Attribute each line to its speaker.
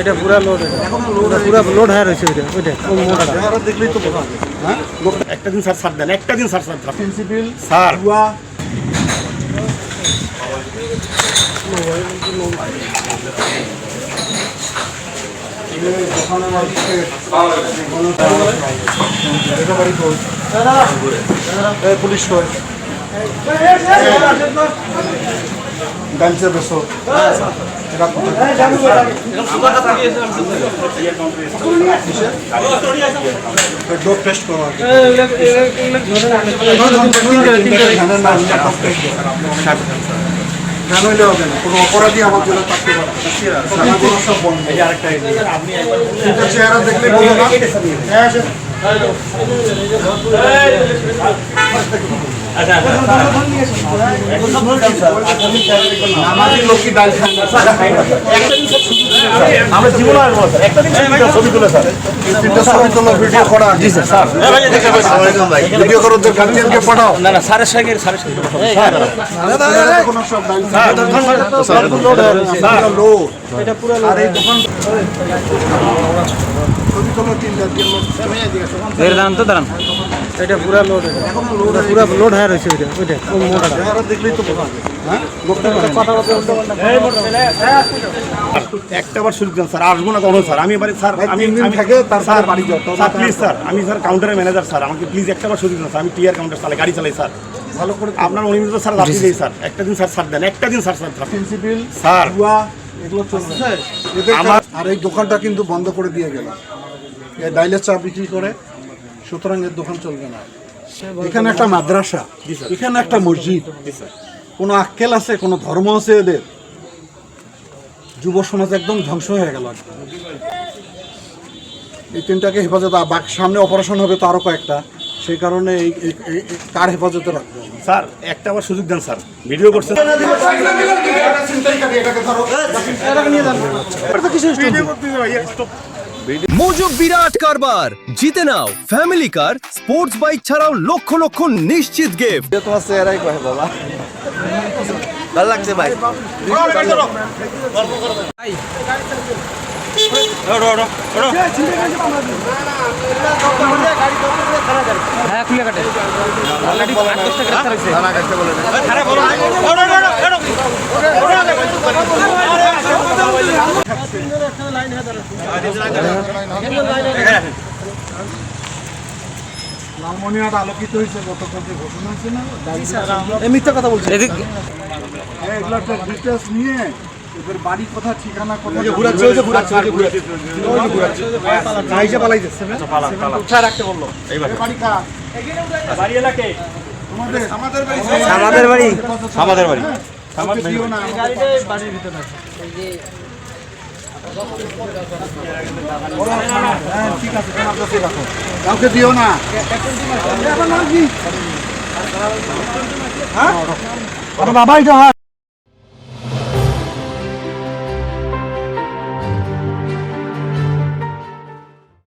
Speaker 1: এটা পুরা লোড, পুরা লোড হয়ে রয়েছে ওইটা ওইটা মোটা
Speaker 2: দেখলেই তো বোঝা যায়। হ্যাঁ,
Speaker 3: একটা দিন স্যার ছাড় দেন, একটা দিন স্যার ছাড়
Speaker 2: প্রিন্সিপাল
Speaker 3: স্যার
Speaker 2: বুয়া পুলিশ ডান্সের বেসো ডোপ টেস্ট করো হইলে হবে না, কোনো অপরাধী আমার জন্য থাকতে পারে সব বন্ধ। চেহারা দেখলে বলো না ভিডিও করো গার্জিয়ানকে পাঠাও।
Speaker 3: না না স্যারের সঙ্গে স্যারের সঙ্গে দাঁড়ান তো দাঁড়ান,
Speaker 1: এটা পুরা লোড, পুরা লোড হয়ে রয়েছে ওইটা ওইটা মোটা
Speaker 2: দেখলেই তো বোঝা যায়। হ্যাঁ,
Speaker 3: একটা বার সুযোগ দেন স্যার, আসবো না কখনো স্যার। আমি এবারে স্যার আমি
Speaker 2: থাকে তার স্যার বাড়ি যাও
Speaker 3: স্যার প্লিজ স্যার, আমি স্যার কাউন্টারের ম্যানেজার স্যার, আমাকে প্লিজ একটা বার সুযোগ দেন স্যার। আমি টিআর কাউন্টার চালাই, গাড়ি চালাই স্যার।
Speaker 2: ভালো করে
Speaker 3: আপনার অনুমতি স্যার আপনি দেই স্যার, একটা দিন স্যার ছাড় দেন, একটা দিন স্যার ছাড়
Speaker 2: প্রিন্সিপাল
Speaker 3: স্যার
Speaker 2: বুয়া এগুলো চলছে। আর এই দোকানটা কিন্তু বন্ধ করে দিয়ে গেল, এই ডাইলের চা বিক্রি করে, সুতরাং এর দোকান চলবে না। এখানে একটা মাদ্রাসা, এখানে একটা মসজিদ, কোনো আক্কেল আছে, কোনো ধর্ম আছে এদের? যুব সমাজ একদম ধ্বংস হয়ে গেল। এই তিনটাকে হেফাজত, সামনে অপারেশন হবে তো আরো কয়েকটা, সেই কারণে এই কার হেফাজতে রাখবো
Speaker 3: স্যার। একটা বার সুযোগ দেন স্যার, ভিডিও করছেন
Speaker 4: মোজো বিরাট কারবার, জিতে নাও ফ্যামিলি কার, স্পোর্টস বাইক ছাড়াও লক্ষ লক্ষ নিশ্চিত গিফট।
Speaker 2: তোমার চেহারাই কহে বাবা, ভালো লাগছে ভাই।
Speaker 1: হ্যাঁ খুলে কাটে
Speaker 2: লালমনিরহাট আলোকিত হয়েছে গতকাল যে ঘোষণা হয়েছে না,
Speaker 1: মিথ্যা কথা বলছে।
Speaker 2: এগুলো ডিটেলস নিয়ে এদের বাড়ি কোথা, ঠিকানা কোথা, বাড়ি কার? আমাদের বাড়ি,
Speaker 3: আমাদের বাড়ি, আমাদের বাড়ি।
Speaker 2: দিও না,
Speaker 1: বাড়ির ভিতরে আছে।
Speaker 2: হ্যাঁ ঠিক আছে, তোমার কাছে রাখো, কাউকে দিও না। বাবাই তো